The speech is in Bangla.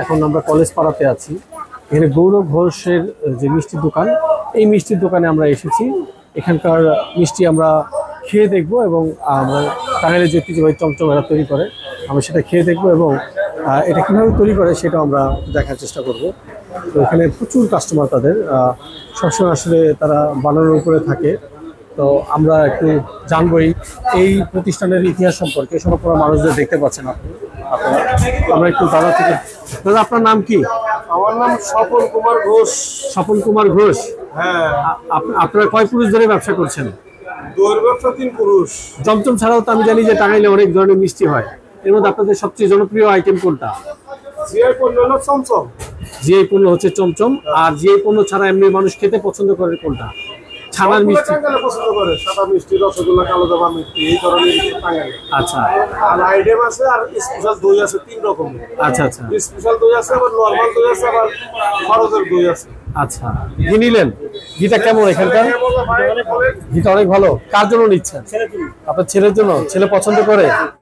এখন আমরা কলেজ পাড়াতে আছি। এখানে গৌরব ঘোষের যে মিষ্টির দোকান, এই মিষ্টির দোকানে আমরা এসেছি। এখানকার মিষ্টি আমরা খেয়ে দেখব এবং আমরা টাঙ্গাইলের যে ঐতিহ্যবাহী চমচম এরা তৈরি করে, আমরা সেটা খেয়ে দেখব এবং এটা কীভাবে তৈরি করে সেটা আমরা দেখার চেষ্টা করব। তো এখানে প্রচুর কাস্টমার, তাদের সবসময় আসলে তারা বানানোর উপরে থাকে। তো আমরা একটু জানবই এই প্রতিষ্ঠানের ইতিহাস সম্পর্কে। সব মানুষদের দেখতে পাচ্ছেন আপনারা। আমরা একটু দাদা থেকে, দাদা আপনার নাম কি? আমার নাম স্বপন কুমার ঘোষ। স্বপন কুমার ঘোষ। হ্যাঁ। আপনারা কয় পুরুষ ধরে ব্যবসা করছেন? দইয়ের ব্যবসা 3 পুরুষ। চমচম ছাড়াও তো আমি জানি যে টাঙ্গাইলে অনেক ধরনের মিষ্টি হয়। এর মধ্যে আপনাদের সবচেয়ে জনপ্রিয় আইটেম কোনটা? জিআই পণ্য হলো চমচম। জিআই পণ্য হচ্ছে চমচম। আর জিআই পণ্য ছাড়া এমনি মানুষ খেতে পছন্দ করে কোনটা? ছানার মিষ্টি টাঙ্গাইলে পছন্দ করে, সাদা মিষ্টি, রসগোল্লা, কালোজাম মিষ্টি, এই ধরনের টাঙ্গাইলে। আচ্ছা। আর আইটেম আছে, আর স্পেশাল দই আছে 3 রকমের। আচ্ছা আচ্ছা। স্পেশাল দই আছে, আবার নরমাল দই আছে, আবার খরচের দই আছে। আচ্ছা, ঘি নিলেন? ঘিটা কেমন এখানকার? ঘিটা অনেক ভালো। কার জন্য নিচ্ছেন? আপনার ছেলের জন্য? ছেলে পছন্দ করে?